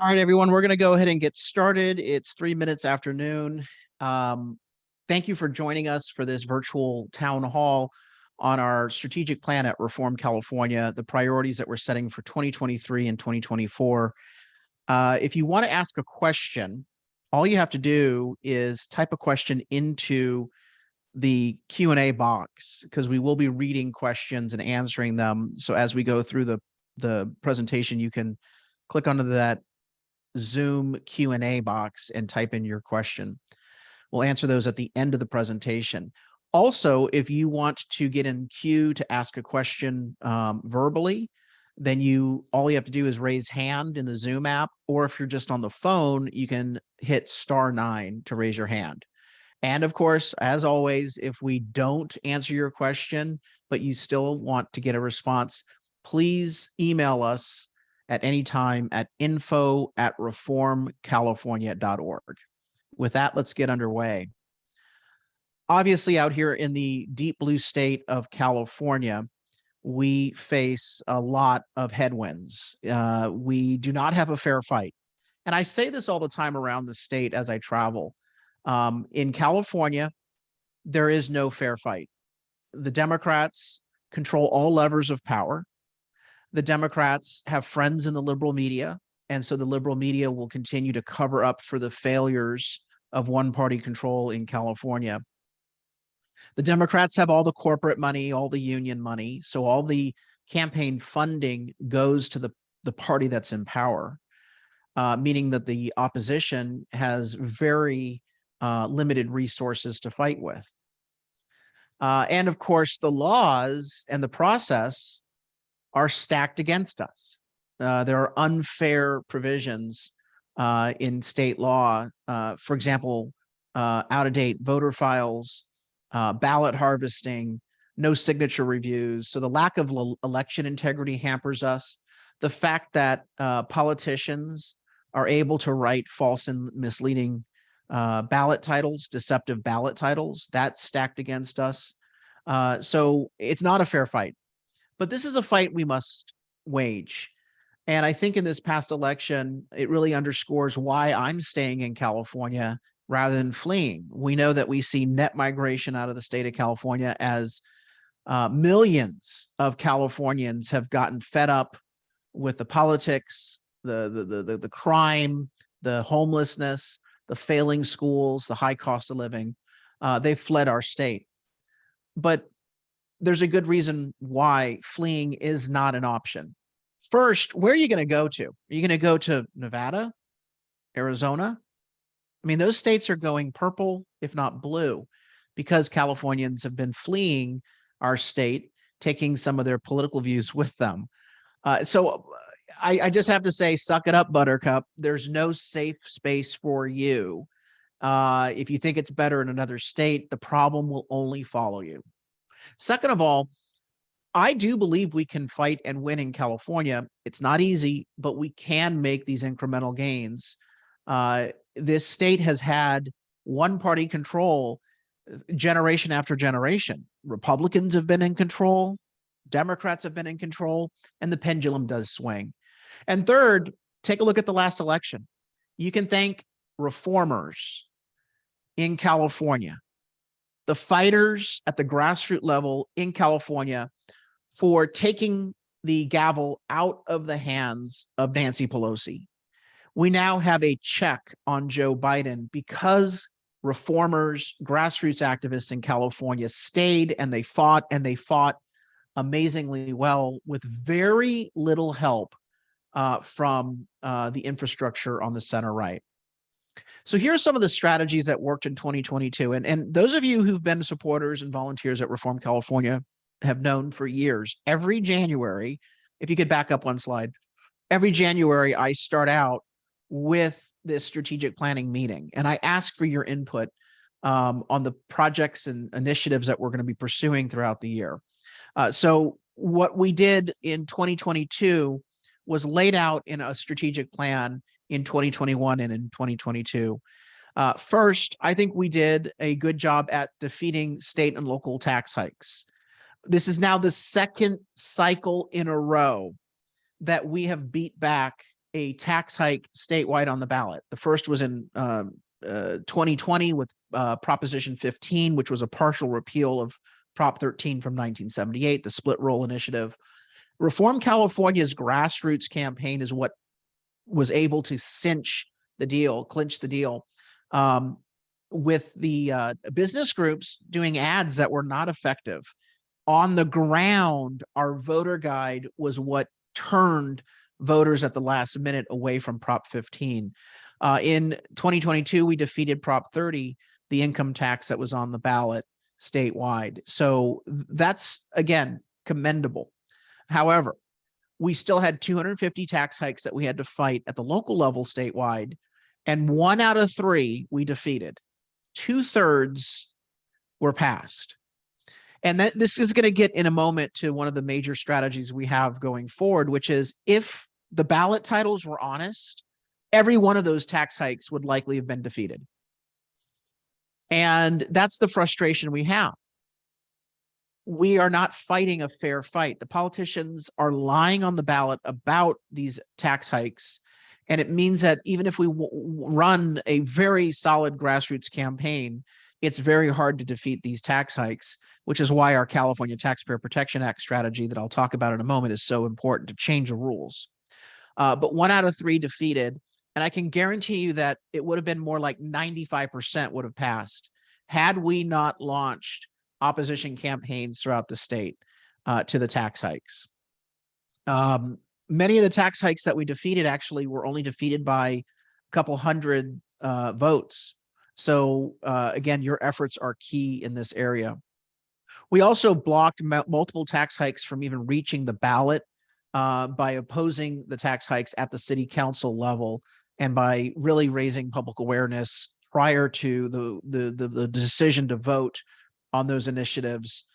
All right, everyone, we're going to go ahead and get started. It's 3 minutes after noon. Um, thank you for joining us for this virtual town hall on our strategic plan at Reform California, the priorities that we're setting for 2023 and 2024. If you want to ask a question, all you have to do is type a question into the Q&A box, because we will be reading questions and answering them. So as we go through the presentation, you can click onto that Zoom Q&A box and type in your question. We'll answer those at the end of the presentation. Also, if you want to get in queue to ask a question verbally, then all you have to do is raise hand in the Zoom app, or if you're just on the phone, you can hit *9 to raise your hand. And of course, as always, if we don't answer your question, but you still want to get a response, please email us at any time at info@reformcalifornia.org. With that, let's get underway. Obviously, out here in the deep blue state of California, we face a lot of headwinds. We do not have a fair fight. And I say this all the time around the state as I travel. In California, there is no fair fight. The Democrats control all levers of power. The Democrats have friends in the liberal media, and so the liberal media will continue to cover up for the failures of one-party control in California. The Democrats have all the corporate money, all the union money, so all the campaign funding goes to the party that's in power, meaning that the opposition has very limited resources to fight with. And of course, the laws and the process are stacked against us. There are unfair provisions in state law. For example, out-of-date voter files, ballot harvesting, no signature reviews. So the lack of election integrity hampers us. The fact that politicians are able to write false and misleading ballot titles, deceptive ballot titles, that's stacked against us. So it's not a fair fight. But this is a fight we must wage. And I think in this past election, it really underscores why I'm staying in California rather than fleeing. We know that we see net migration out of the state of California as millions of Californians have gotten fed up with the politics, the crime, the homelessness, the failing schools, the high cost of living. They've fled our state. But there's a good reason why fleeing is not an option. First, where are you going to go to? Are you going to go to Nevada, Arizona? I mean, those states are going purple, if not blue, because Californians have been fleeing our state, taking some of their political views with them. So I just have to say, suck it up, Buttercup. There's no safe space for you. If you think it's better in another state, the problem will only follow you. Second of all, I do believe we can fight and win in California. It's not easy, but we can make these incremental gains. This state has had one-party control generation after generation. Republicans have been in control, Democrats have been in control, and the pendulum does swing. And third, take a look at the last election. You can thank reformers in California, the fighters at the grassroots level in California, for taking the gavel out of the hands of Nancy Pelosi. We now have a check on Joe Biden because reformers, grassroots activists in California stayed and they fought amazingly well with very little help from the infrastructure on the center right. So here are some of the strategies that worked in 2022. And those of you who've been supporters and volunteers at Reform California have known for years, every January, if you could back up one slide, every January I start out with this strategic planning meeting. And I ask for your input on the projects and initiatives that we're going to be pursuing throughout the year. So what we did in 2022 was laid out in a strategic plan in 2021 and in 2022. First, I think we did a good job at defeating state and local tax hikes. This is now the second cycle in a row that we have beat back a tax hike statewide on the ballot. The first was in 2020 with Proposition 15, which was a partial repeal of Prop 13 from 1978, the split roll initiative. Reform California's grassroots campaign is what was able to clinch the deal, with the business groups doing ads that were not effective. On the ground, our voter guide was what turned voters at the last minute away from Prop 15. In 2022, we defeated Prop 30, the income tax that was on the ballot statewide. So that's, again, commendable. However, we still had 250 tax hikes that we had to fight at the local level statewide, and 1 out of 3 we defeated. 2/3 were passed. And this is going to get in a moment to one of the major strategies we have going forward, which is if the ballot titles were honest, every one of those tax hikes would likely have been defeated. And that's the frustration we have. We are not fighting a fair fight. The politicians are lying on the ballot about these tax hikes. And it means that even if we run a very solid grassroots campaign, it's very hard to defeat these tax hikes, which is why our California Taxpayer Protection Act strategy that I'll talk about in a moment is so important to change the rules. But 1 out of 3 defeated. And I can guarantee you that it would have been more like 95% would have passed had we not launched opposition campaigns throughout the state to the tax hikes. Many of the tax hikes that we defeated actually were only defeated by a couple hundred votes. So again, your efforts are key in this area. We also blocked multiple tax hikes from even reaching the ballot by opposing the tax hikes at the city council level and by really raising public awareness prior to the decision to vote on those initiatives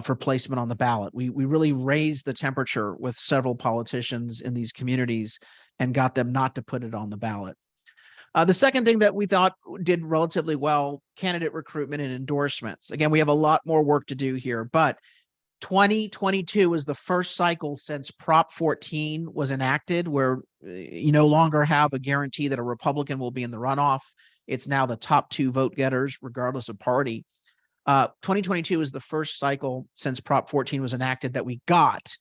for placement on the ballot. We really raised the temperature with several politicians in these communities and got them not to put it on the ballot. The second thing that we thought did relatively well, candidate recruitment and endorsements. Again, we have a lot more work to do here, but 2022 was the first cycle since Prop 14 was enacted where you no longer have a guarantee that a Republican will be in the runoff. It's now the top 2 vote getters, regardless of party. 2022 is the first cycle since Prop 14 was enacted that we got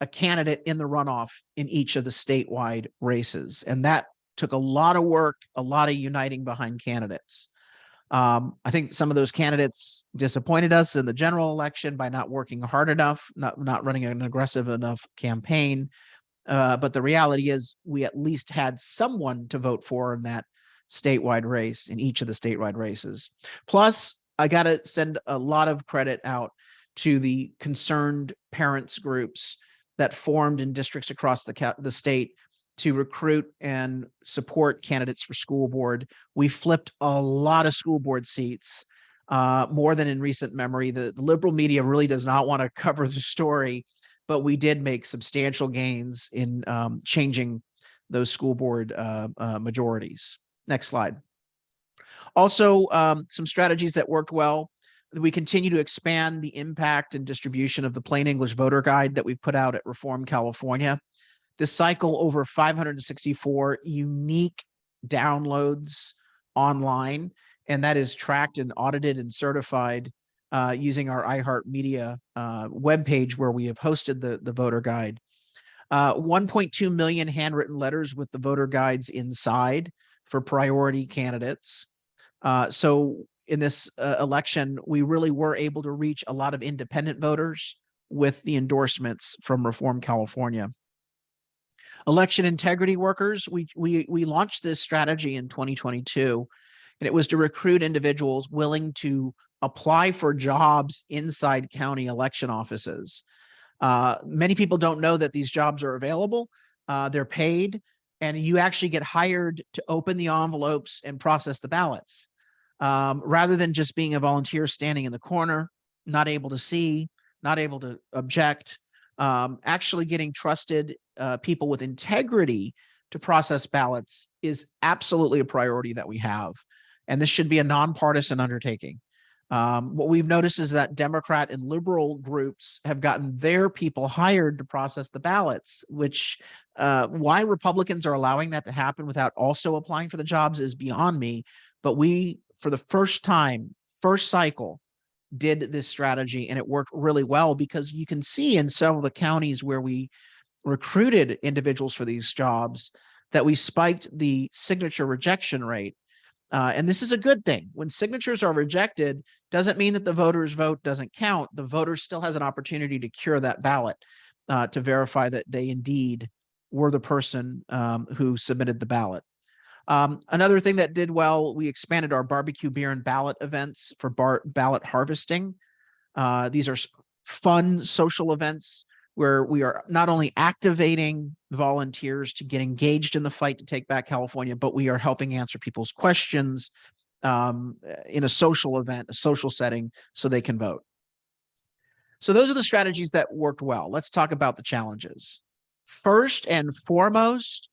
a candidate in the runoff in each of the statewide races. And that took a lot of work, a lot of uniting behind candidates. I think some of those candidates disappointed us in the general election by not working hard enough, not running an aggressive enough campaign. But the reality is we at least had someone to vote for in that statewide race, in each of the statewide races. Plus, I got to send a lot of credit out to the concerned parents groups that formed in districts across the state to recruit and support candidates for school board. We flipped a lot of school board seats, more than in recent memory. The liberal media really does not want to cover the story, but we did make substantial gains in changing those school board majorities. Next slide. Also, some strategies that worked well. We continue to expand the impact and distribution of the plain English voter guide that we put out at Reform California. This cycle, over 564 unique downloads online, and that is tracked and audited and certified using our iHeartMedia webpage where we have hosted the voter guide. 1.2 million handwritten letters with the voter guides inside for priority candidates. So in this election, we really were able to reach a lot of independent voters with the endorsements from Reform California. Election integrity workers, we launched this strategy in 2022, and it was to recruit individuals willing to apply for jobs inside county election offices. Many people don't know that these jobs are available. They're paid, and you actually get hired to open the envelopes and process the ballots. Rather than just being a volunteer standing in the corner, not able to see, not able to object, actually getting trusted people with integrity to process ballots is absolutely a priority that we have. And this should be a nonpartisan undertaking. What we've noticed is that Democrat and liberal groups have gotten their people hired to process the ballots, which why Republicans are allowing that to happen without also applying for the jobs is beyond me. But we, for the first time, first cycle, did this strategy, and it worked really well, because you can see in several of the counties where we recruited individuals for these jobs that we spiked the signature rejection rate. And this is a good thing. When signatures are rejected, doesn't mean that the voter's vote doesn't count. The voter still has an opportunity to cure that ballot to verify that they indeed were the person who submitted the ballot. Another thing that did well, we expanded our barbecue, beer, and ballot events for ballot harvesting. These are fun social events where we are not only activating volunteers to get engaged in the fight to take back California, but we are helping answer people's questions in a social event, a social setting, so they can vote. So those are the strategies that worked well. Let's talk about the challenges. First and foremost,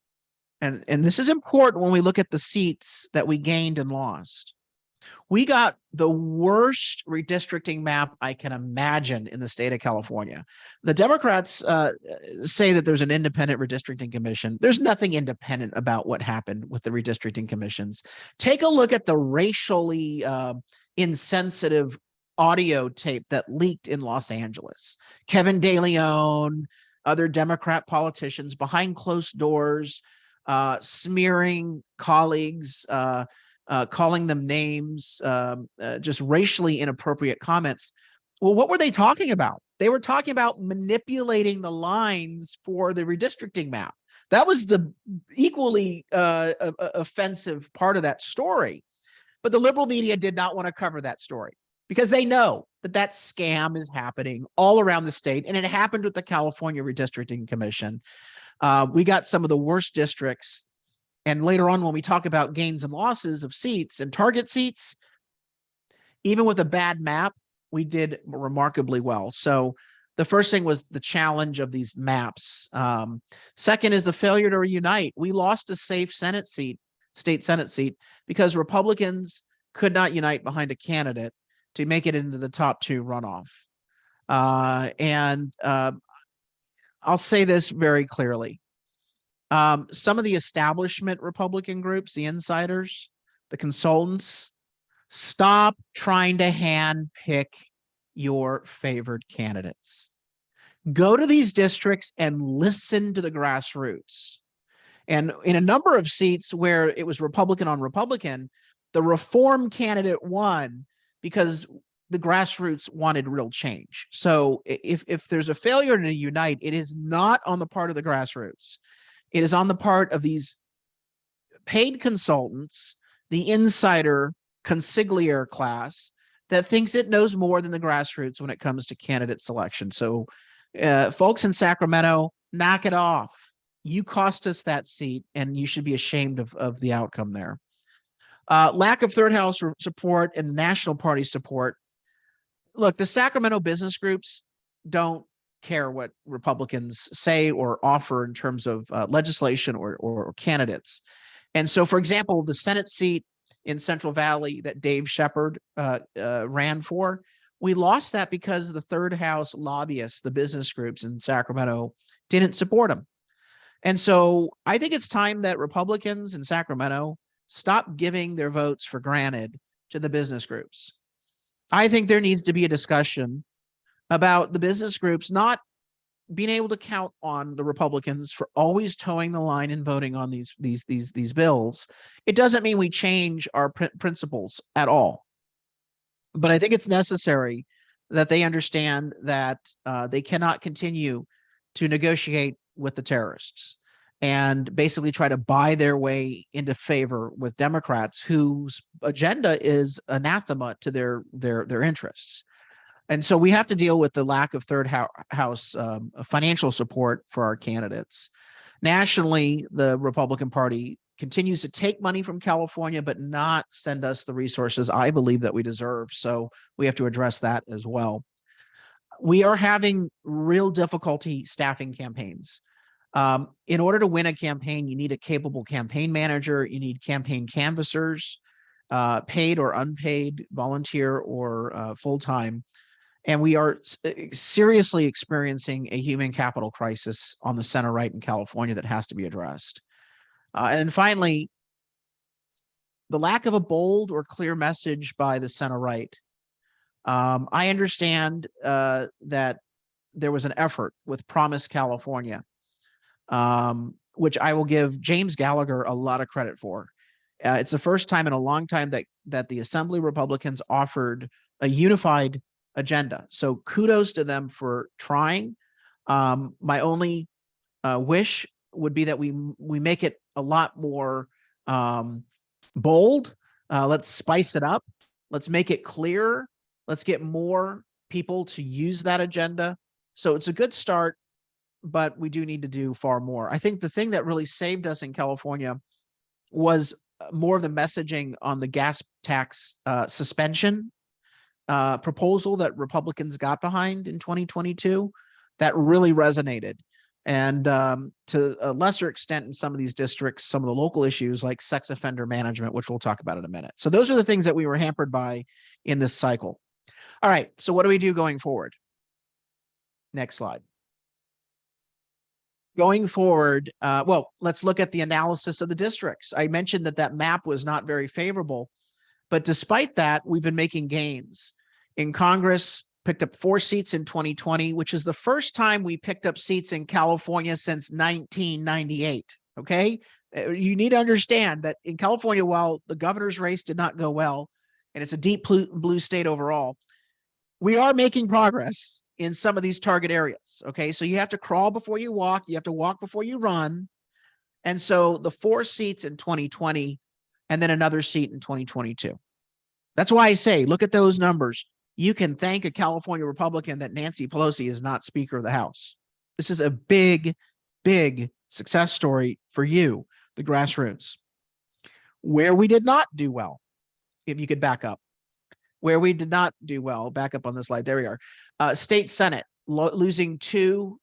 and this is important when we look at the seats that we gained and lost, we got the worst redistricting map I can imagine in the state of California. The Democrats say that there's an independent redistricting commission. There's nothing independent about what happened with the redistricting commissions. Take a look at the racially insensitive audio tape that leaked in Los Angeles. Kevin De Leon, other Democrat politicians behind closed doors, smearing colleagues, calling them names, just racially inappropriate comments. Well, what were they talking about? They were talking about manipulating the lines for the redistricting map. That was the equally offensive part of that story. But the liberal media did not want to cover that story because they know that that scam is happening all around the state, and it happened with the California Redistricting Commission. We got some of the worst districts. And later on, when we talk about gains and losses of seats and target seats, even with a bad map, we did remarkably well. So the first thing was the challenge of these maps. Second is the failure to reunite. We lost a safe Senate seat, state Senate seat, because Republicans could not unite behind a candidate to make it into the top two runoff. I'll say this very clearly. Some of the establishment Republican groups, the insiders, the consultants, stop trying to hand pick your favored candidates. Go to these districts and listen to the grassroots. And in a number of seats where it was Republican on Republican, the reform candidate won because the grassroots wanted real change. So if there's a failure to unite, it is not on the part of the grassroots. It is on the part of these paid consultants, the insider consigliere class that thinks it knows more than the grassroots when it comes to candidate selection. So folks in Sacramento, knock it off. You cost us that seat, and you should be ashamed of the outcome there. Lack of third house support and national party support. Look, the Sacramento business groups don't care what Republicans say or offer in terms of legislation or candidates. And so, for example, the Senate seat in Central Valley that Dave Shepard ran for, we lost that because the third house lobbyists, the business groups in Sacramento, didn't support him. And so I think it's time that Republicans in Sacramento stop giving their votes for granted to the business groups. I think there needs to be a discussion about the business groups not being able to count on the Republicans for always towing the line and voting on these bills. It doesn't mean we change our principles at all. But I think it's necessary that they understand that they cannot continue to negotiate with the terrorists and basically try to buy their way into favor with Democrats whose agenda is anathema to their interests. And so we have to deal with the lack of third house financial support for our candidates. Nationally, the Republican Party continues to take money from California, but not send us the resources I believe that we deserve. So we have to address that as well. We are having real difficulty staffing campaigns. In order to win a campaign, you need a capable campaign manager, you need campaign canvassers, paid or unpaid, volunteer or full-time. And we are seriously experiencing a human capital crisis on the center right in California that has to be addressed. And then finally, the lack of a bold or clear message by the center right. I understand that there was an effort with Promise California, which I will give James Gallagher a lot of credit for. It's the first time in a long time that the Assembly Republicans offered a unified agenda. So kudos to them for trying. My only wish would be that we make it a lot more bold. Let's spice it up. Let's make it clearer. Let's get more people to use that agenda. So it's a good start, but we do need to do far more. I think the thing that really saved us in California was more of the messaging on the gas tax suspension proposal that Republicans got behind in 2022. That really resonated. And to a lesser extent in some of these districts, some of the local issues like sex offender management, which we'll talk about in a minute. So those are the things that we were hampered by in this cycle. All right, so what do we do going forward? Next slide. Going forward, well, let's look at the analysis of the districts. I mentioned that map was not very favorable, but despite that, we've been making gains. In Congress, picked up 4 seats in 2020, which is the first time we picked up seats in California since 1998, okay? You need to understand that in California, while the governor's race did not go well, and it's a deep blue state overall, we are making progress in some of these target areas, okay? So you have to crawl before you walk, you have to walk before you run. And so the 4 seats in 2020 and then another seat in 2022. That's why I say, look at those numbers. You can thank a California Republican that Nancy Pelosi is not Speaker of the House. This is a big, big success story for you, the grassroots. Where we did not do well, if you could back up. Where we did not do well, back up on the slide, there we are. State Senate, losing 2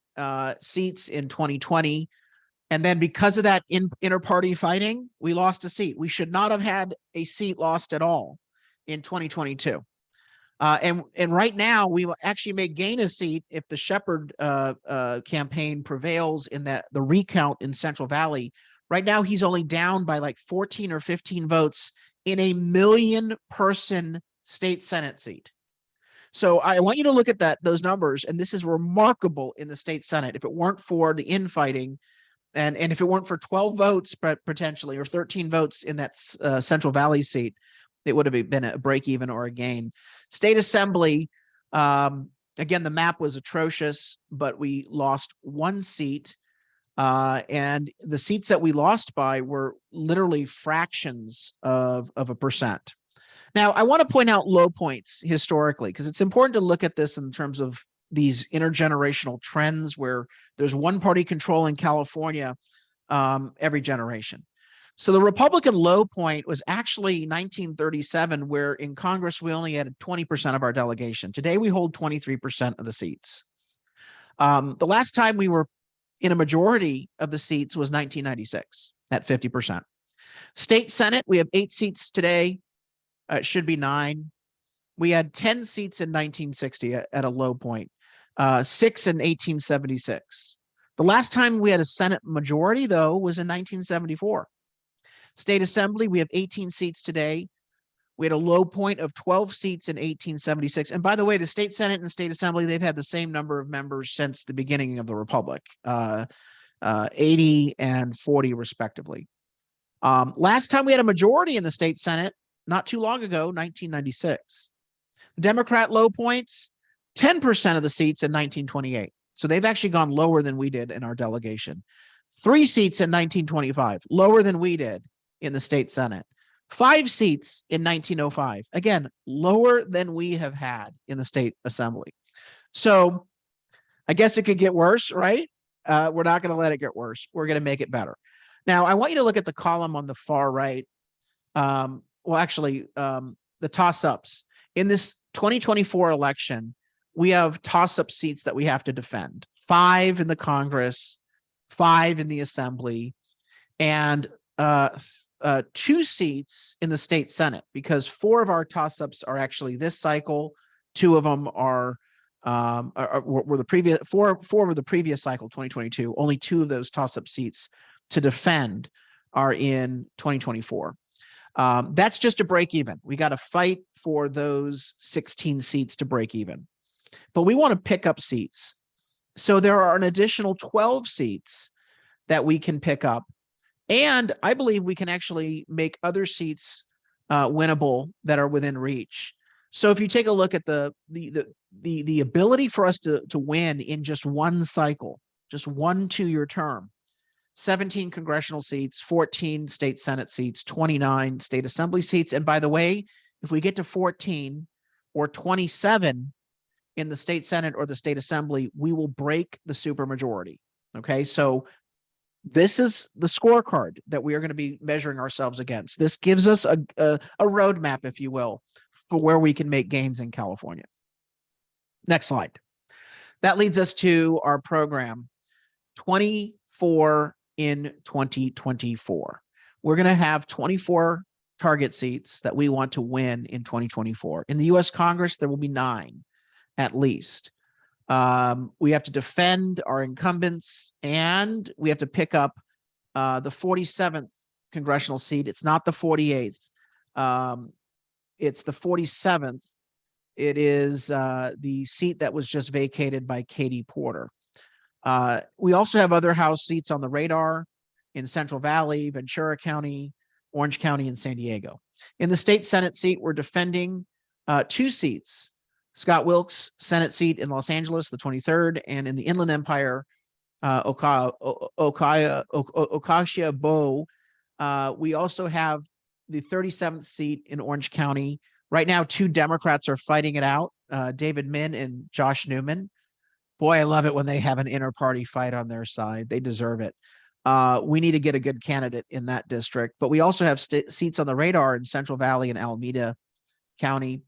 seats in 2020. And then because of that inter-party fighting, we lost a seat. We should not have had a seat lost at all in 2022. And right now, we will actually may gain a seat if the Shepherd campaign prevails in the recount in Central Valley. Right now, he's only down by like 14 or 15 votes in a 1 million person state Senate seat. So I want you to look at those numbers, and this is remarkable in the state Senate. If it weren't for the infighting, and if it weren't for 12 votes potentially or 13 votes in that Central Valley seat, it would have been a break even or a gain. State Assembly, again, the map was atrocious, but we lost 1 seat. And the seats that we lost by were literally fractions of a percent. Now, I want to point out low points historically, because it's important to look at this in terms of these intergenerational trends where there's one party control in California every generation. So the Republican low point was actually 1937, where in Congress we only had 20% of our delegation. Today we hold 23% of the seats. The last time we were in a majority of the seats was 1996 at 50%. State Senate, we have 8 seats today. It should be 9. We had 10 seats in 1960 at a low point, 6 in 1876. The last time we had a Senate majority, though, was in 1974. State Assembly, we have 18 seats today. We had a low point of 12 seats in 1876. And by the way, the State Senate and State Assembly, they've had the same number of members since the beginning of the Republic, 80 and 40 respectively. Last time we had a majority in the State Senate, not too long ago, 1996. Democrat low points, 10% of the seats in 1928. So they've actually gone lower than we did in our delegation. 3 seats in 1925, lower than we did in the State Senate. 5 seats in 1905, again, lower than we have had in the State Assembly. So I guess it could get worse, right? We're not going to let it get worse. We're going to make it better. Now, I want you to look at the column on the far right. The toss-ups. In this 2024 election, we have toss-up seats that we have to defend. 5 in the Congress, 5 in the Assembly, and 2 seats in the state Senate, because 4 of our toss-ups are actually this cycle. 2 of them were the previous, four were the previous cycle, 2022. Only 2 of those toss-up seats to defend are in 2024. That's just to break even. We got to fight for those 16 seats to break even. But we want to pick up seats. So there are an additional 12 seats that we can pick up. And I believe we can actually make other seats winnable that are within reach. So if you take a look at the ability for us to win in just one cycle, just one 2-year term, 17 congressional seats, 14 state Senate seats, 29 state assembly seats. And by the way, if we get to 14 or 27 in the state Senate or the state assembly, we will break the supermajority. Okay, so this is the scorecard that we are going to be measuring ourselves against. This gives us a roadmap, if you will, for where we can make gains in California. Next slide. That leads us to our program 24 in 2024. We're going to have 24 target seats that we want to win in 2024. In the U.S. Congress, there will be 9 at least. We have to defend our incumbents, and we have to pick up the 47th congressional seat. It's not the 48th. It's the 47th. It is the seat that was just vacated by Katie Porter. We also have other House seats on the radar in Central Valley, Ventura County, Orange County, and San Diego. In the state Senate seat, we're defending 2 seats. Scott Wilkes' Senate seat in Los Angeles, the 23rd, and in the Inland Empire, Ocosia-Beau. We also have the 37th seat in Orange County. Right now, 2 Democrats are fighting it out, David Min and Josh Newman. Boy, I love it when they have an inter-party fight on their side. They deserve it. We need to get a good candidate in that district. But we also have seats on the radar in Central Valley and Alameda County,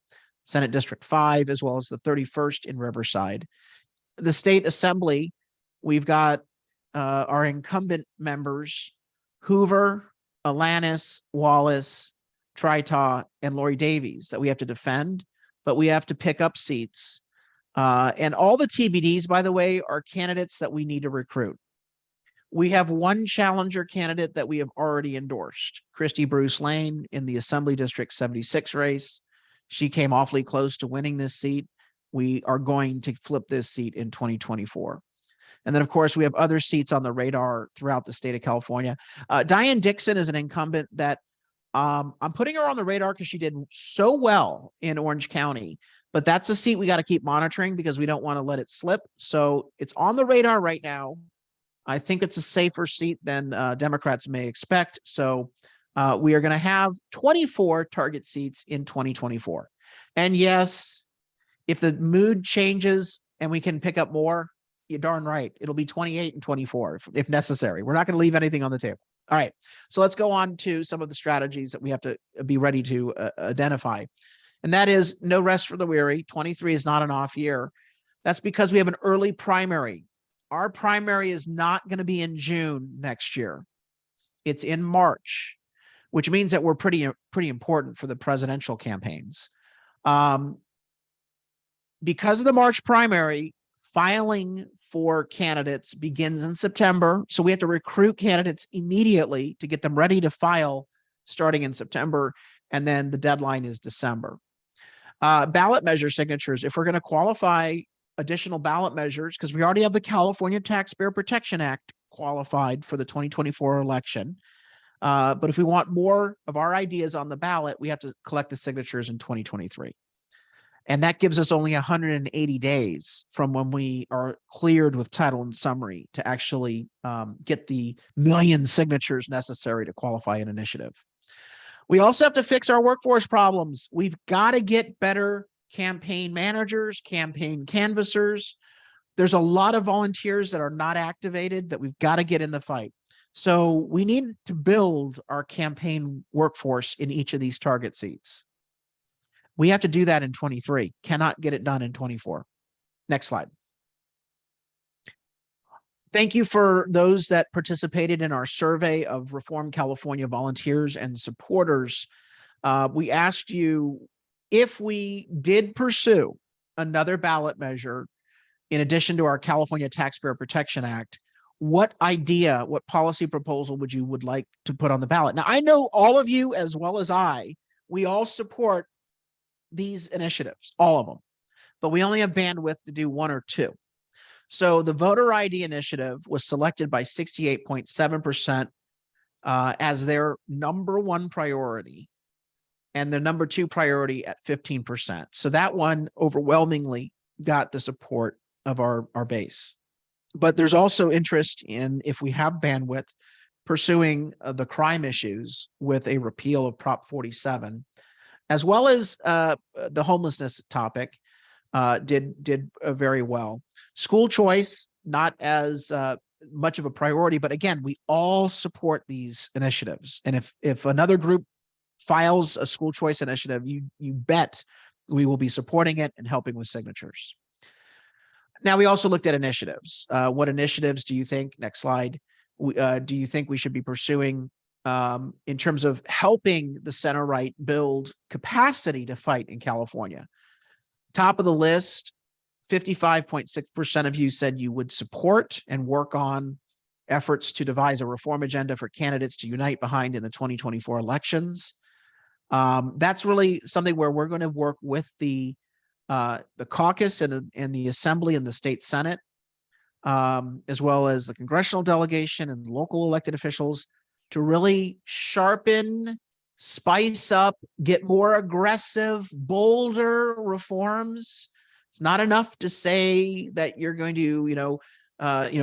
Senate District 5, as well as the 31st in Riverside. The state assembly, we've got our incumbent members, Hoover, Alanis, Wallace, Tritaw, and Lori Davies that we have to defend, but we have to pick up seats. And all the TBDs, by the way, are candidates that we need to recruit. We have one challenger candidate that we have already endorsed, Christy Bruce Lane in the Assembly District 76 race. She came awfully close to winning this seat. We are going to flip this seat in 2024. And then, of course, we have other seats on the radar throughout the state of California. Diane Dixon is an incumbent that I'm putting her on the radar because she did so well in Orange County. But that's a seat we got to keep monitoring because we don't want to let it slip. So it's on the radar right now. I think it's a safer seat than Democrats may expect. So we are going to have 24 target seats in 2024. And yes, if the mood changes and we can pick up more, you're darn right. It'll be 28 and 24 if necessary. We're not going to leave anything on the table. All right. So let's go on to some of the strategies that we have to be ready to identify. And that is no rest for the weary. 23 is not an off year. That's because we have an early primary. Our primary is not going to be in June next year. It's in March, which means that we're pretty important for the presidential campaigns. Because of the March primary, filing for candidates begins in September. So we have to recruit candidates immediately to get them ready to file starting in September. And then the deadline is December. Ballot measure signatures. If we're going to qualify additional ballot measures, because we already have the California Taxpayer Protection Act qualified for the 2024 election. But if we want more of our ideas on the ballot, we have to collect the signatures in 2023. And that gives us only 180 days from when we are cleared with title and summary to actually get the million signatures necessary to qualify an initiative. We also have to fix our workforce problems. We've got to get better campaign managers, campaign canvassers. There's a lot of volunteers that are not activated that we've got to get in the fight. So we need to build our campaign workforce in each of these target seats. We have to do that in 23, cannot get it done in 24. Next slide. Thank you for those that participated in our survey of Reform California volunteers and supporters. We asked you if we did pursue another ballot measure in addition to our California Taxpayer Protection Act, what idea, what policy proposal would like to put on the ballot? Now, I know all of you, as well as we all support these initiatives, all of them, but we only have bandwidth to do one or two. So the voter ID initiative was selected by 68.7% as their number one priority, and their number two priority at 15%. So that one overwhelmingly got the support of our base. But there's also interest in, if we have bandwidth, pursuing the crime issues with a repeal of Prop 47, as well as the homelessness topic did very well. School choice, not as much of a priority, but again, we all support these initiatives. And if another group files a school choice initiative, you bet we will be supporting it and helping with signatures. Now, we also looked at initiatives. What initiatives do you think, next slide, do you think we should be pursuing in terms of helping the center right build capacity to fight in California? Top of the list, 55.6% of you said you would support and work on efforts to devise a reform agenda for candidates to unite behind in the 2024 elections. That's really something where we're going to work with the caucus and the assembly and the state senate, as well as the congressional delegation and local elected officials, to really sharpen, spice up, get more aggressive, bolder reforms. It's not enough to say that you're going to,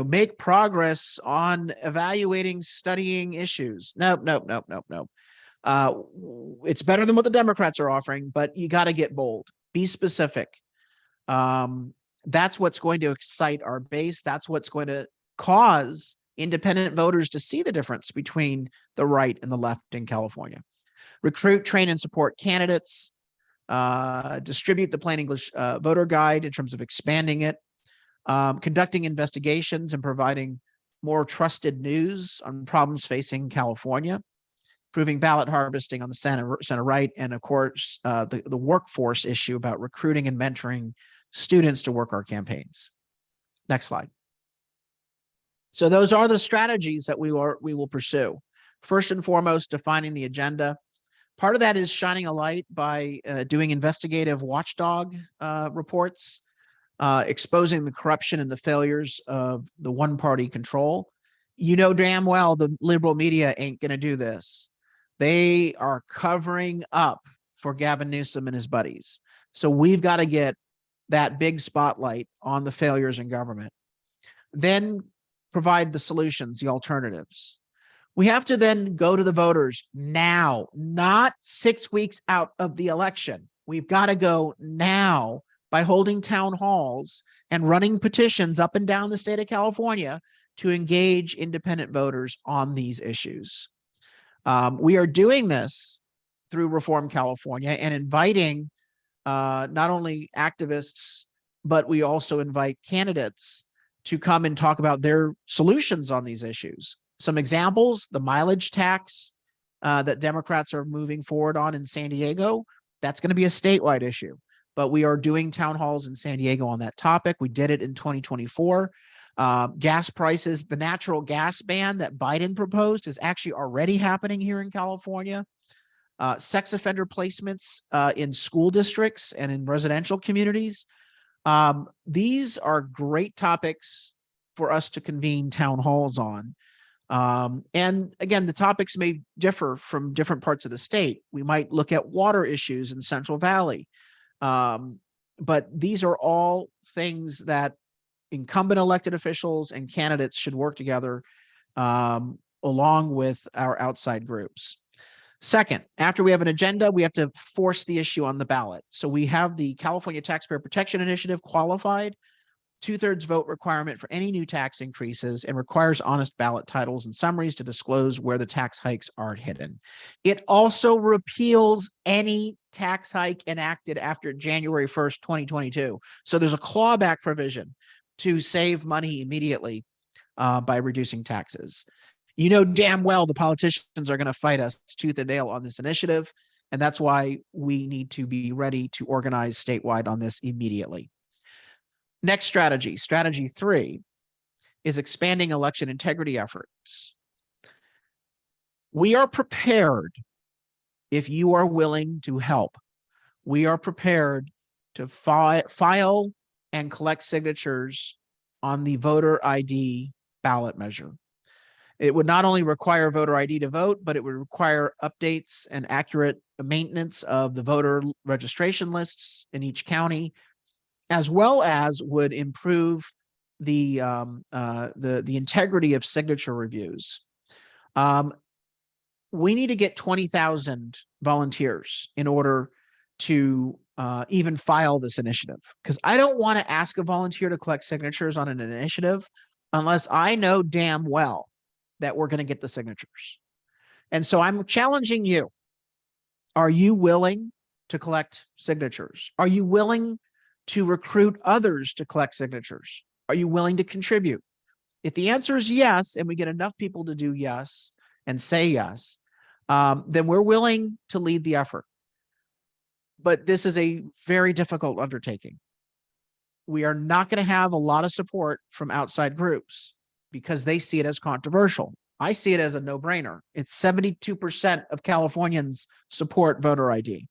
make progress on evaluating, studying issues. Nope. It's better than what the Democrats are offering, but you got to get bold. Be specific. That's what's going to excite our base. That's what's going to cause independent voters to see the difference between the right and the left in California. Recruit, train, and support candidates. Distribute the plain English voter guide in terms of expanding it. Conducting investigations and providing more trusted news on problems facing California. Improving ballot harvesting on the center right, and of course, the workforce issue about recruiting and mentoring students to work our campaigns. Next slide. So those are the strategies that we will pursue. First and foremost, defining the agenda. Part of that is shining a light by doing investigative watchdog reports, exposing the corruption and the failures of the one-party control. You know damn well the liberal media ain't going to do this. They are covering up for Gavin Newsom and his buddies. So we've got to get that big spotlight on the failures in government. Then provide the solutions, the alternatives. We have to then go to the voters now, not 6 weeks out of the election. We've got to go now by holding town halls and running petitions up and down the state of California to engage independent voters on these issues. We are doing this through Reform California and inviting not only activists, but we also invite candidates to come and talk about their solutions on these issues. Some examples: the mileage tax that Democrats are moving forward on in San Diego. That's going to be a statewide issue, but we are doing town halls in San Diego on that topic. We did it in 2024. Gas prices, the natural gas ban that Biden proposed is actually already happening here in California. Sex offender placements in school districts and in residential communities. These are great topics for us to convene town halls on. And again, the topics may differ from different parts of the state. We might look at water issues in Central Valley. But these are all things that incumbent elected officials and candidates should work together along with our outside groups. Second, after we have an agenda, we have to force the issue on the ballot. So we have the California Taxpayer Protection Initiative qualified, 2/3 vote requirement for any new tax increases, and requires honest ballot titles and summaries to disclose where the tax hikes are hidden. It also repeals any tax hike enacted after January 1st, 2022. So there's a clawback provision to save money immediately by reducing taxes. You know damn well the politicians are going to fight us tooth and nail on this initiative, and that's why we need to be ready to organize statewide on this immediately. Next strategy, strategy 3, is expanding election integrity efforts. We are prepared if you are willing to help. We are prepared to file and collect signatures on the voter ID ballot measure. It would not only require voter ID to vote, but it would require updates and accurate maintenance of the voter registration lists in each county, as well as would improve the integrity of signature reviews. We need to get 20,000 volunteers in order to even file this initiative, because I don't want to ask a volunteer to collect signatures on an initiative unless I know damn well that we're going to get the signatures. And so I'm challenging you. Are you willing to collect signatures? Are you willing to recruit others to collect signatures? Are you willing to contribute? If the answer is yes, and we get enough people to do yes and say yes, then we're willing to lead the effort. But this is a very difficult undertaking. We are not going to have a lot of support from outside groups because they see it as controversial. I see it as a no-brainer. It's 72% of Californians support voter ID.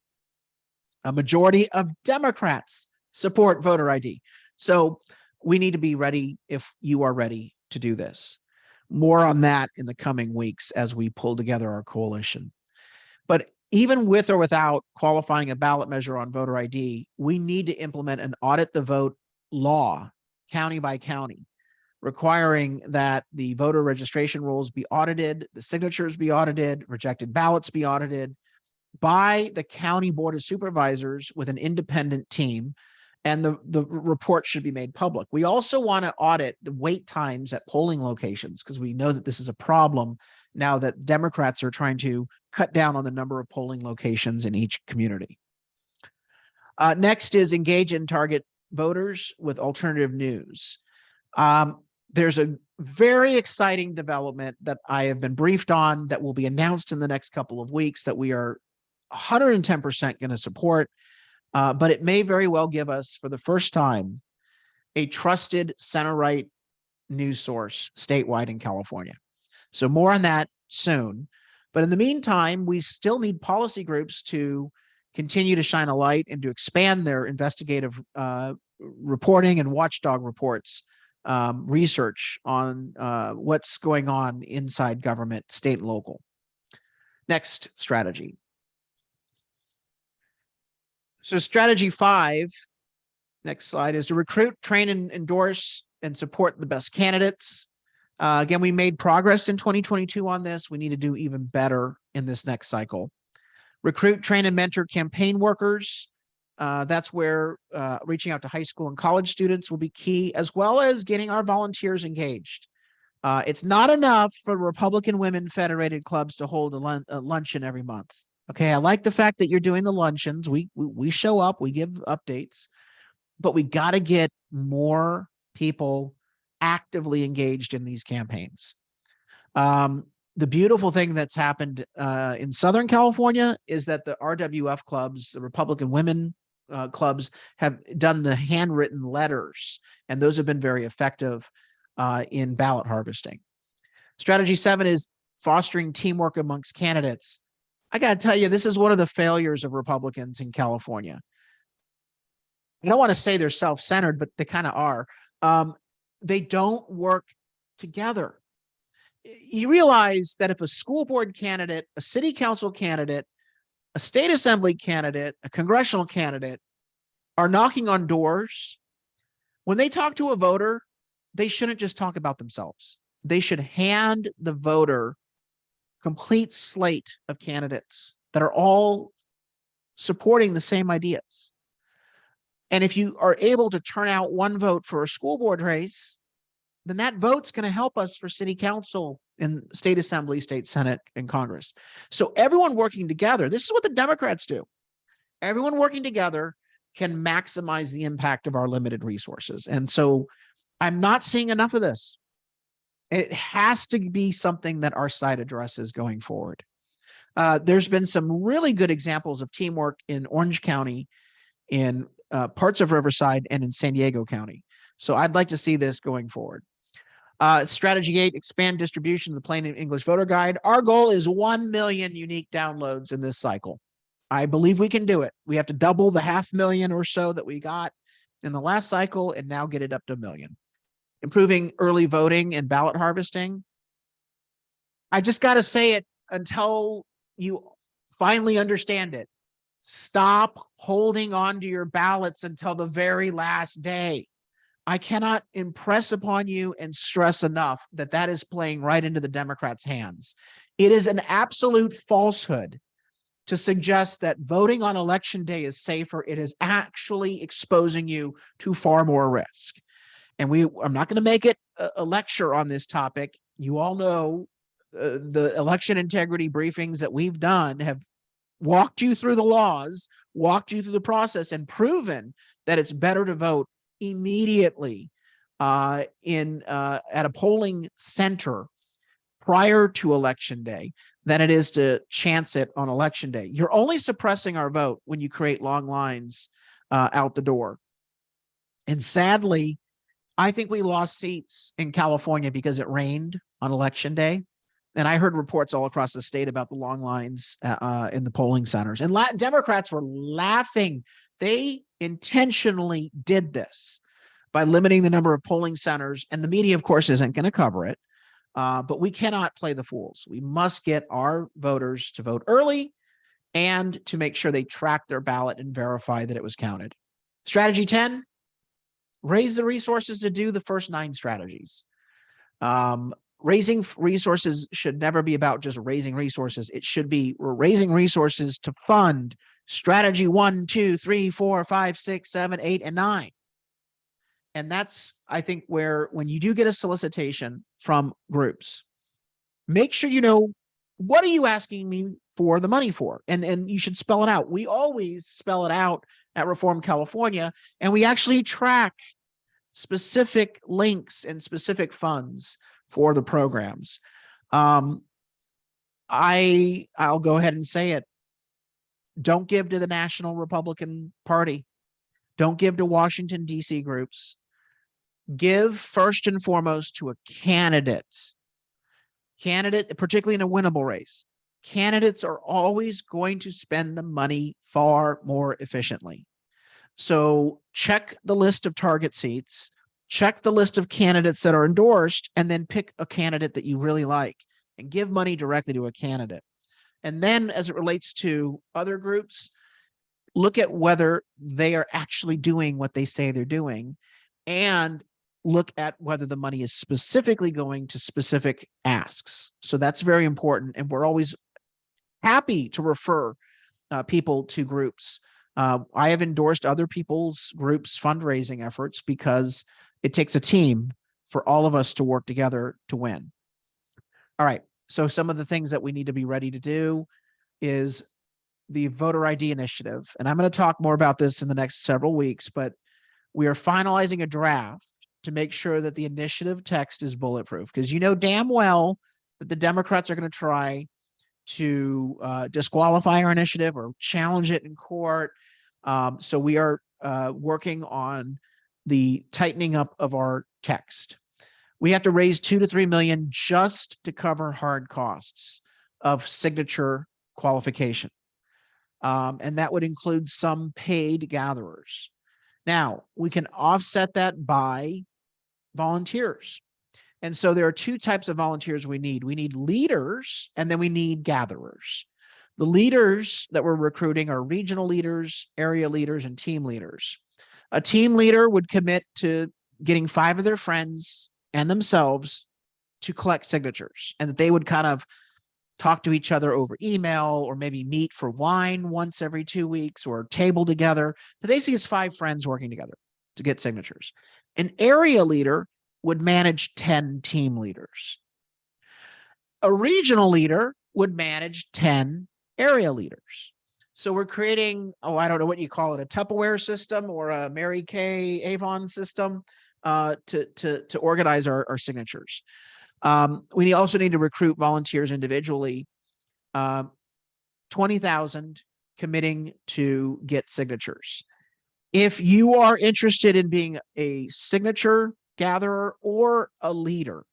A majority of Democrats support voter ID. So we need to be ready if you are ready to do this. More on that in the coming weeks as we pull together our coalition. But even with or without qualifying a ballot measure on voter ID, we need to implement an audit the vote law, county by county, requiring that the voter registration rolls be audited, the signatures be audited, rejected ballots be audited by the county board of supervisors with an independent team, and the report should be made public. We also want to audit the wait times at polling locations, because we know that this is a problem now that Democrats are trying to cut down on the number of polling locations in each community. Next is engage and target voters with alternative news. There's a very exciting development that I have been briefed on that will be announced in the next couple of weeks that we are 110% going to support. But it may very well give us, for the first time, a trusted center-right news source statewide in California. So more on that soon. But in the meantime, we still need policy groups to continue to shine a light and to expand their investigative reporting and watchdog reports, research on what's going on inside government, state and local. Next strategy. So strategy 5, next slide, is to recruit, train, and endorse and support the best candidates. Again, we made progress in 2022 on this. We need to do even better in this next cycle. Recruit, train, and mentor campaign workers. That's where reaching out to high school and college students will be key, as well as getting our volunteers engaged. It's not enough for Republican Women Federated Clubs to hold a luncheon every month. Okay, I like the fact that you're doing the luncheons. We show up, we give updates, but we got to get more people actively engaged in these campaigns. The beautiful thing that's happened in Southern California is that the RWF clubs, the Republican Women clubs, have done the handwritten letters, and those have been very effective in ballot harvesting. Strategy 7 is fostering teamwork amongst candidates. I got to tell you, this is one of the failures of Republicans in California. I don't want to say they're self-centered, but they kind of are. They don't work together. You realize that if a school board candidate, a city council candidate, a state assembly candidate, a congressional candidate are knocking on doors, when they talk to a voter, they shouldn't just talk about themselves. They should hand the voter complete slate of candidates that are all supporting the same ideas. And if you are able to turn out one vote for a school board race, then that vote's going to help us for city council and state assembly, state senate, and Congress. So everyone working together, this is what the Democrats do. Everyone working together can maximize the impact of our limited resources. And so I'm not seeing enough of this. It has to be something that our site addresses going forward. There's been some really good examples of teamwork in Orange County, in parts of Riverside, and in San Diego County. So I'd like to see this going forward. Strategy 8, expand distribution of the plain English voter guide. Our goal is 1 million unique downloads in this cycle. I believe we can do it. We have to double the 500,000 or so that we got in the last cycle and now get it up to 1 million. Improving early voting and ballot harvesting. I just got to say it until you finally understand it. Stop holding on to your ballots until the very last day. I cannot impress upon you and stress enough that that is playing right into the Democrats' hands. It is an absolute falsehood to suggest that voting on election day is safer. It is actually exposing you to far more risk. And I'm not going to make it a lecture on this topic. You all know the election integrity briefings that we've done have walked you through the laws, walked you through the process, and proven that it's better to vote immediately at a polling center prior to election day than it is to chance it on election day. You're only suppressing our vote when you create long lines out the door. And sadly, I think we lost seats in California because it rained on election day. And I heard reports all across the state about the long lines in the polling centers. And Democrats were laughing. They intentionally did this by limiting the number of polling centers. And the media, of course, isn't going to cover it. But we cannot play the fools. We must get our voters to vote early and to make sure they track their ballot and verify that it was counted. Strategy 10, raise the resources to do the first 9 strategies. Raising resources should never be about just raising resources. It should be raising resources to fund strategy 1, 2, 3, 4, 5, 6, 7, 8, and 9. And that's, I think, where when you do get a solicitation from groups, make sure you know, what are you asking me for the money for? And you should spell it out. We always spell it out at Reform California, and we actually track specific links and specific funds for the programs. I'll go ahead and say it. Don't give to the National Republican Party. Don't give to Washington, D.C. groups. Give first and foremost to a candidate, particularly in a winnable race. Candidates are always going to spend the money far more efficiently. So check the list of target seats, check the list of candidates that are endorsed, and then pick a candidate that you really like and give money directly to a candidate. And then as it relates to other groups, look at whether they are actually doing what they say they're doing, and look at whether the money is specifically going to specific asks. So that's very important. And we're always happy to refer people to groups. I have endorsed other people's groups' fundraising efforts because it takes a team for all of us to work together to win. All right. So some of the things that we need to be ready to do is the voter ID initiative. And I'm going to talk more about this in the next several weeks, but we are finalizing a draft to make sure that the initiative text is bulletproof, because you know damn well that the Democrats are going to try to disqualify our initiative or challenge it in court. So we are working on the tightening up of our text. We have to raise 2 to 3 million just to cover hard costs of signature qualification. And that would include some paid gatherers. Now, we can offset that by volunteers. And so there are 2 types of volunteers we need. We need leaders, and then we need gatherers. The leaders that we're recruiting are regional leaders, area leaders, and team leaders. A team leader would commit to getting 5 of their friends and themselves to collect signatures, and that they would kind of talk to each other over email, or maybe meet for wine once every 2 weeks, or table together. But basically, it's 5 friends working together to get signatures. An area leader would manage 10 team leaders. A regional leader would manage 10 area leaders. So we're creating, I don't know what you call it, a Tupperware system or a Mary Kay Avon system to organize our signatures. We also need to recruit volunteers individually. 20,000 committing to get signatures. If you are interested in being a signature gatherer or a leader,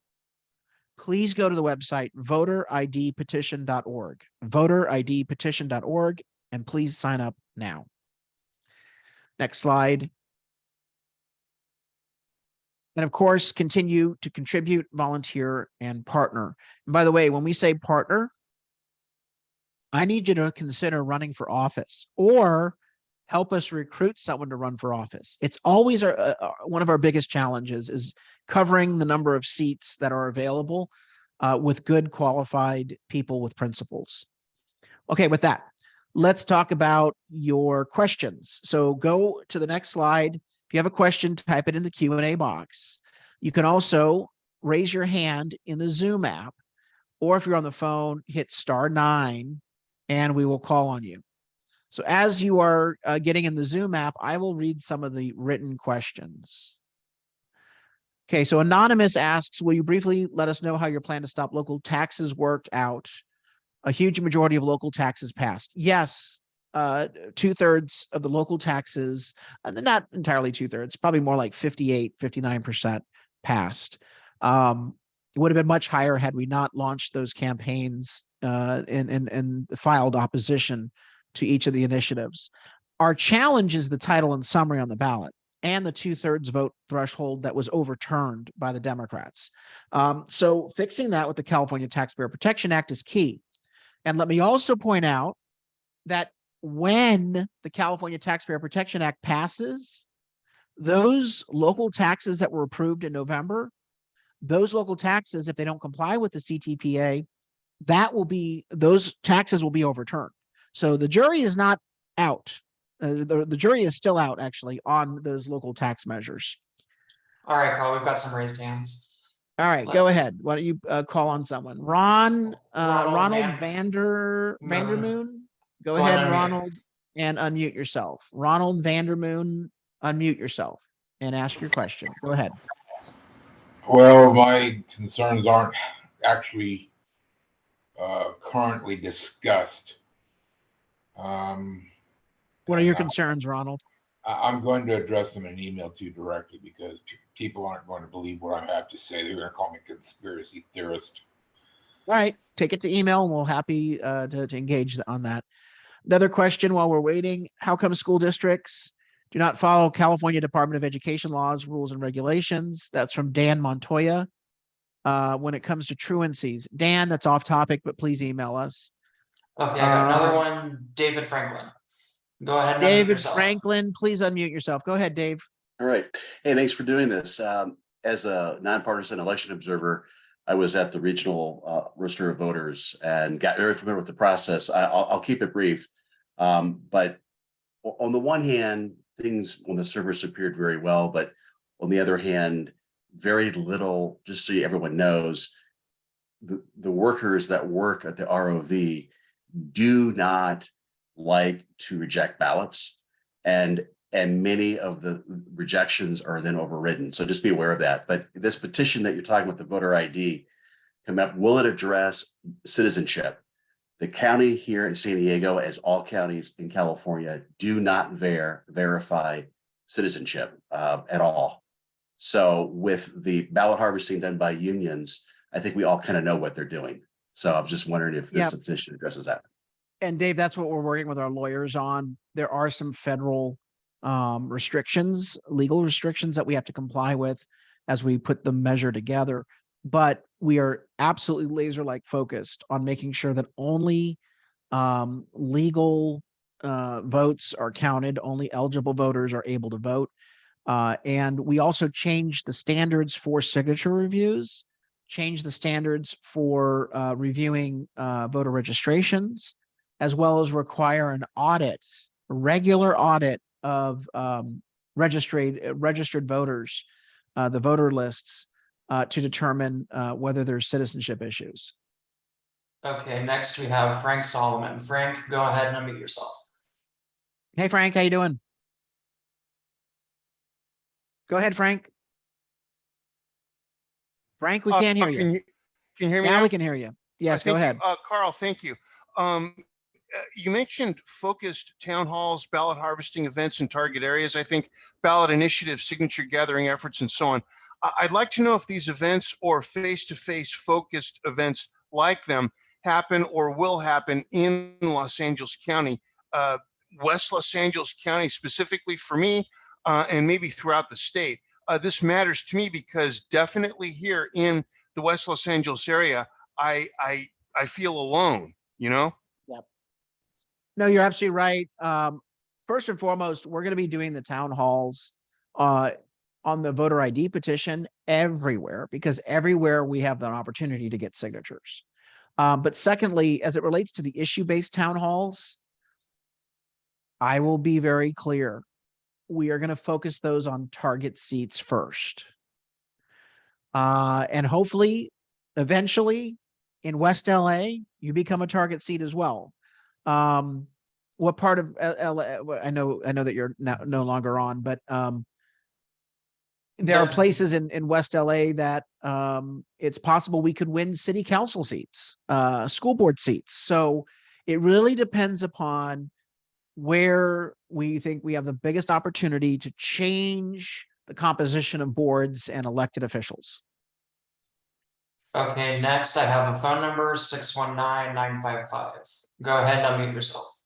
please go to the website voteridpetition.org, voteridpetition.org, and please sign up now. Next slide. And of course, continue to contribute, volunteer, and partner. And by the way, when we say partner, I need you to consider running for office or help us recruit someone to run for office. It's always one of our biggest challenges is covering the number of seats that are available with good qualified people with principles. Okay, with that, let's talk about your questions. So go to the next slide. If you have a question, type it in the Q&A box. You can also raise your hand in the Zoom app, or if you're on the phone, hit *9 and we will call on you. So as you are getting in the Zoom app, I will read some of the written questions. Okay, so Anonymous asks, will you briefly let us know how your plan to stop local taxes worked out? A huge majority of local taxes passed. Yes, 2/3 of the local taxes, not entirely 2/3, probably more like 58, 59% passed. It would have been much higher had we not launched those campaigns and filed opposition to each of the initiatives. Our challenge is the title and summary on the ballot and the 2/3 vote threshold that was overturned by the Democrats. So fixing that with the California Taxpayer Protection Act is key. And let me also point out that when the California Taxpayer Protection Act passes, those local taxes that were approved in November, those local taxes, if they don't comply with the CTPA, those taxes will be overturned. So the jury is not out. The jury is still out, actually, on those local tax measures. All right, Carl, we've got some raised hands. All right, go ahead. Why don't you call on someone? Ronald Vandermoon. Go ahead, Ronald, and unmute yourself. Ronald Vandermoon, unmute yourself and ask your question. Go ahead. Well, my concerns aren't actually currently discussed. What are your concerns, Ronald? I'm going to address them in an email to you directly because people aren't going to believe what I have to say. They're going to call me a conspiracy theorist. All right, take it to email and we'll happy to engage on that. Another question while we're waiting, how come school districts do not follow California Department of Education laws, rules, and regulations? That's from Dan Montoya. When it comes to truancies, Dan, that's off topic, but please email us. Okay, I got another one, David Franklin. Go ahead and unmute yourself. David Franklin, please unmute yourself. Go ahead, Dave. All right. Hey, thanks for doing this. As a nonpartisan election observer, I was at the regional register of voters and got very familiar with the process. I'll keep it brief. But on the one hand, things on the service appeared very well, but on the other hand, very little, just so everyone knows, the workers that work at the ROV do not like to reject ballots, and many of the rejections are then overridden. So just be aware of that. But this petition that you're talking about, the voter ID, come up, will it address citizenship? The county here in San Diego, as all counties in California, do not verify citizenship at all. So with the ballot harvesting done by unions, I think we all kind of know what they're doing. So I'm just wondering if this petition addresses that. And Dave, that's what we're working with our lawyers on. There are some federal restrictions, legal restrictions that we have to comply with as we put the measure together. But we are absolutely laser-like focused on making sure that only legal votes are counted, only eligible voters are able to vote. And we also changed the standards for signature reviews, changed the standards for reviewing voter registrations, as well as require an audit, a regular audit of registered voters, the voter lists, to determine whether there's citizenship issues. Okay, next we have Frank Solomon. Frank, go ahead and unmute yourself. Hey, Frank, how you doing? Go ahead, Frank. Frank, we can't hear you. Can you hear me Now now? we can hear you. Yes, go Thank ahead. you. Carl, thank you. You mentioned focused town halls, ballot harvesting events in target areas, I think ballot initiatives, signature gathering efforts, and so on. I'd like to know if these events or face-to-face focused events like them happen or will happen in Los Angeles County, West Los Angeles County specifically for me, and maybe throughout the state. This matters to me because definitely here in the West Los Angeles area, I feel alone, you know? Yep. No, you're absolutely right. First and foremost, we're going to be doing the town halls on the voter ID petition everywhere, because everywhere we have an opportunity to get signatures. But secondly, as it relates to the issue-based town halls, I will be very clear. We are going to focus those on target seats first. And hopefully, eventually, in West LA, you become a target seat as well. What part of LA? I know that you're no longer on, but there are places in West LA that it's possible we could win city council seats, school board seats. So it really depends upon where we think we have the biggest opportunity to change the composition of boards and elected officials. Okay, next I have a phone number 619-955. Go ahead and unmute yourself.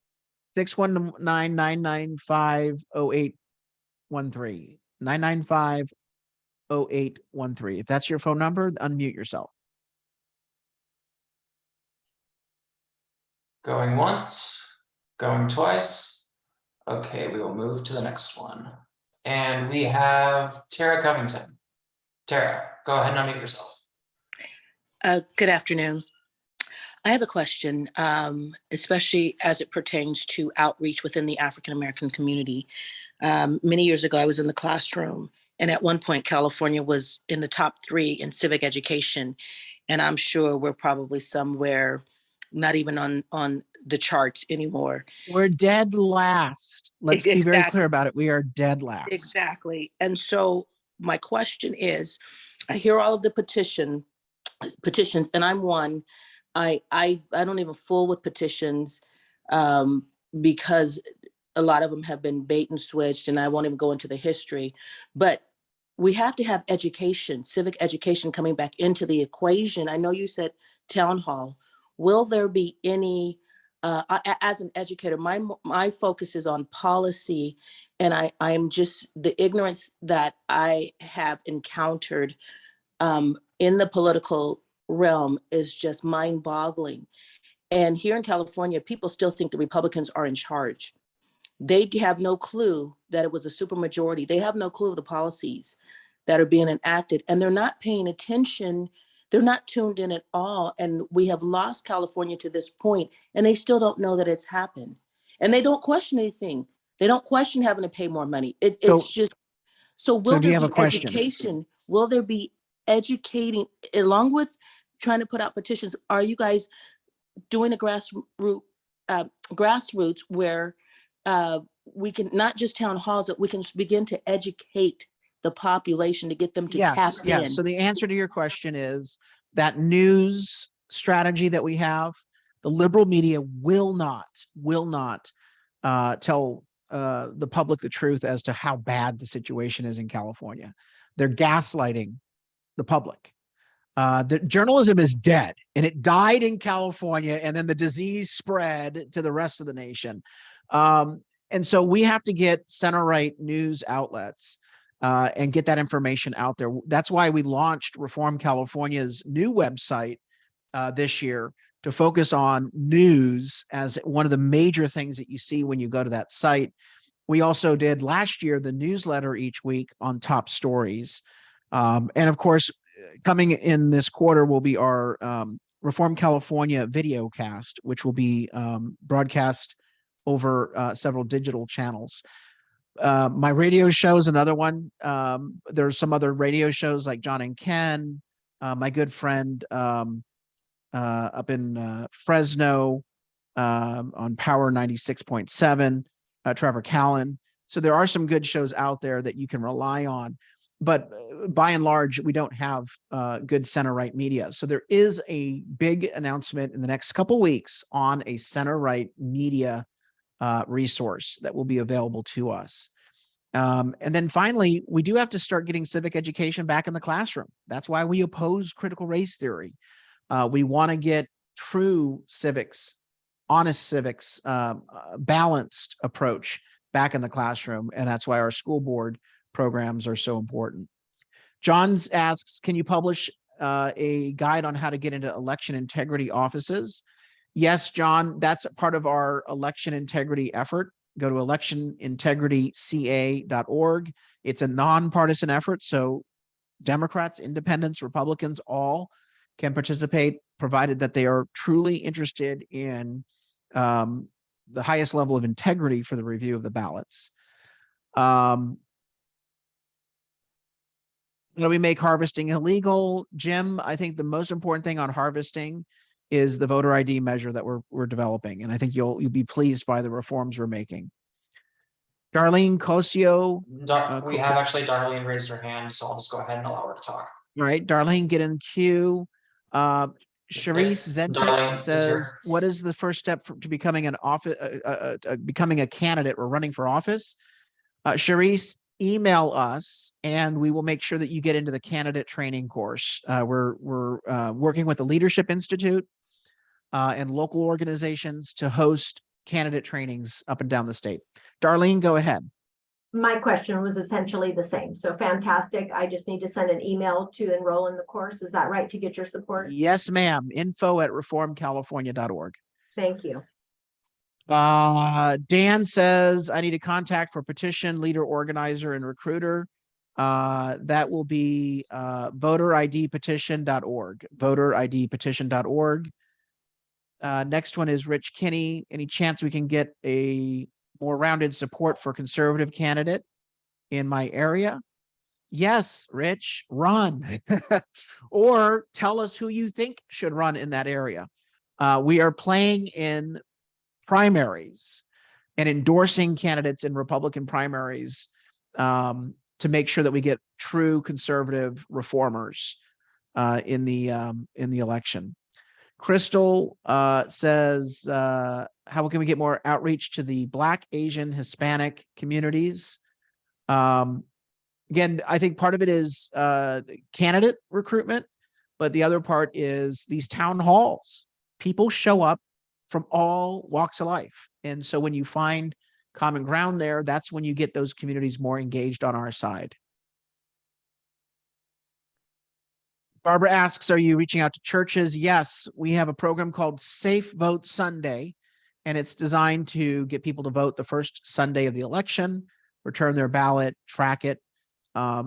619-995-0813. 995-0813. If that's your phone number, unmute yourself. Going once, going twice. Okay, we will move to the next one. And we have Tara Covington. Tara, go ahead and unmute yourself. Good afternoon. I have a question, especially as it pertains to outreach within the African American community. Many years ago, I was in the classroom, and at one point, California was in the top 3 in civic education. And I'm sure we're probably somewhere not even on the charts anymore. We're dead last. Let's be very clear about it. We are dead last. Exactly. And so my question is, I hear all of the petitions, and I'm one. I don't even fool with petitions because a lot of them have been bait and switched, and I won't even go into the history. But we have to have education, civic education coming back into the equation. I know you said town hall. Will there be any, as an educator, my focus is on policy, and I'm just, the ignorance that I have encountered in the political realm is just mind-boggling. And here in California, people still think the Republicans are in charge. They have no clue that it was a supermajority. They have no clue of the policies that are being enacted, and they're not paying attention. They're not tuned in at all. And we have lost California to this point, and they still don't know that it's happened. And they don't question anything. They don't question having to pay more money. It's just, so will do you there have a be question? education? Will there be educating along with trying to put out petitions? Are you guys doing a grassroots where we can, not just town halls, but we can begin to educate the population to get them to tap in? So the answer to your question is that news strategy that we have, the liberal media will not tell the public the truth as to how bad the situation is in California. They're gaslighting the public. The journalism is dead, and it died in California, and then the disease spread to the rest of the nation. And so we have to get center-right news outlets and get that information out there. That's why we launched Reform California's new website this year, to focus on news as one of the major things that you see when you go to that site. We also did last year the newsletter each week on top stories. And of course, coming in this quarter will be our Reform California video cast, which will be broadcast over several digital channels. My radio show is another one. There's some other radio shows like John and Ken, my good friend up in Fresno on Power 96.7, Trevor Callan. So there are some good shows out there that you can rely on. But by and large, we don't have good center-right media. So there is a big announcement in the next couple weeks on a center-right media resource that will be available to us. And then finally, we do have to start getting civic education back in the classroom. That's why we oppose critical race theory. We want to get true civics, honest civics, balanced approach back in the classroom. And that's why our school board programs are so important. Johns asks, can you publish a guide on how to get into election integrity offices? Yes, John, that's part of our election integrity effort. Go to electionintegrityca.org. It's a nonpartisan effort, so Democrats, independents, Republicans, all can participate, provided that they are truly interested in the highest level of integrity for the review of the ballots. We make harvesting illegal? Jim, I think the most important thing on harvesting is the voter ID measure that we're developing, and I think you'll be pleased by the reforms we're making. Darlene Cosio. We have actually Darlene raised her hand, so I'll just go ahead and allow her to talk. All right, Darlene, get in queue. Charisse Zentek Darlene is says, here. what is the first step to becoming an office, becoming a candidate or running for office? Charisse, email us and we will make sure that you get into the candidate training course. We're working with the Leadership Institute and local organizations to host candidate trainings up and down the state. Darlene, go ahead. My question was essentially the same. So fantastic. I just need to send an email to enroll in the course. Is that right, to get your support? Yes, ma'am. info@reformcalifornia.org. Thank you. Dan says, I need a contact for petition, leader, organizer, and recruiter. That will be voteridpetition.org, voteridpetition.org. Next one is Rich Kinney. Any chance we can get a more rounded support for conservative candidate in my area? Yes, Rich, run. Or tell us who you think should run in that area. We are playing in primaries and endorsing candidates in Republican primaries to make sure that we get true conservative reformers in the election. Crystal says, how can we get more outreach to the Black, Asian, Hispanic communities? Again, I think part of it is candidate recruitment, but the other part is these town halls. People show up from all walks of life. And so when you find common ground there, that's when you get those communities more engaged on our side. Barbara asks, are you reaching out to churches? Yes, we have a program called Safe Vote Sunday, and it's designed to get people to vote the first Sunday of the election, return their ballot, track it. A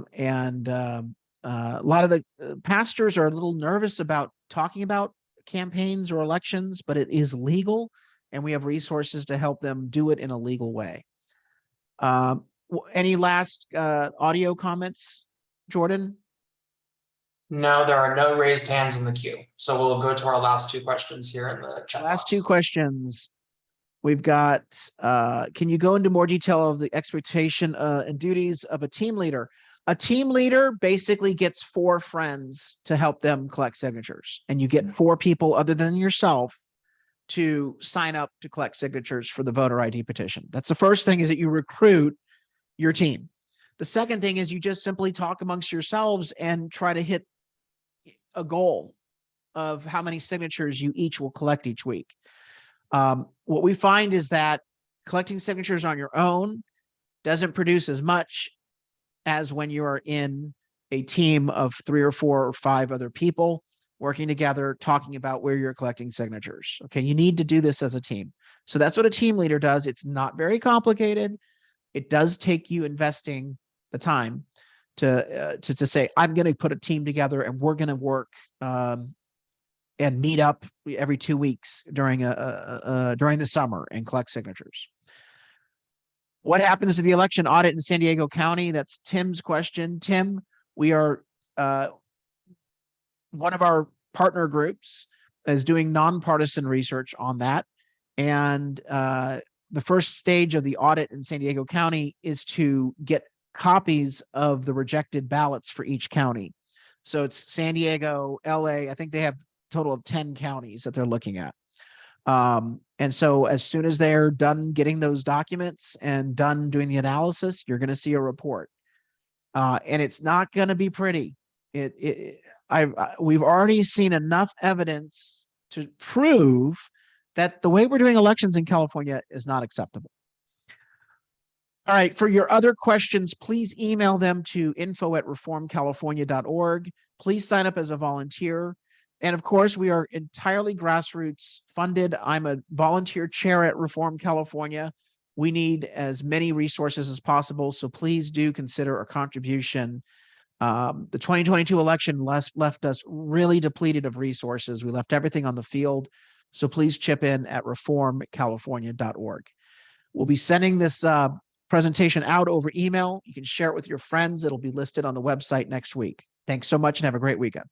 lot of the pastors are a little nervous about talking about campaigns or elections, but it is legal, and we have resources to help them do it in a legal way. Any last audio comments, Jordan? No, there are no raised hands in the queue. So we'll go to our last two questions here in the chat Last box. two questions. We've got, can you go into more detail of the expectation and duties of a team leader? A team leader basically gets 4 friends to help them collect signatures, and you get 4 people other than yourself to sign up to collect signatures for the voter ID petition. That's the first thing, is that you recruit your team. The second thing is you just simply talk amongst yourselves and try to hit a goal of how many signatures you each will collect each week. What we find is that collecting signatures on your own doesn't produce as much as when you are in a team of 3 or 4 or 5 other people working together, talking about where you're collecting signatures. Okay, you need to do this as a team. So that's what a team leader does. It's not very complicated. It does take you investing the time to say, I'm going to put a team together and we're going to work and meet up every 2 weeks during the summer and collect signatures. What happens to the election audit in San Diego County? That's Tim's question. Tim, we are one of our partner groups is doing nonpartisan research on that. And the first stage of the audit in San Diego County is to get copies of the rejected ballots for each county. So it's San Diego, LA. I think they have a total of 10 counties that they're looking at. And so as soon as they're done getting those documents and done doing the analysis, you're going to see a report. And it's not going to be pretty. We've already seen enough evidence to prove that the way we're doing elections in California is not acceptable. All right, for your other questions, please email them to info@reformcalifornia.org. Please sign up as a volunteer. And of course, we are entirely grassroots funded. I'm a volunteer chair at Reform California. We need as many resources as possible, so please do consider a contribution. The 2022 election left us really depleted of resources. We left everything on the field. So please chip in at reformcalifornia.org. We'll be sending this presentation out over email. You can share it with your friends. It'll be listed on the website next week. Thanks so much and have a great weekend.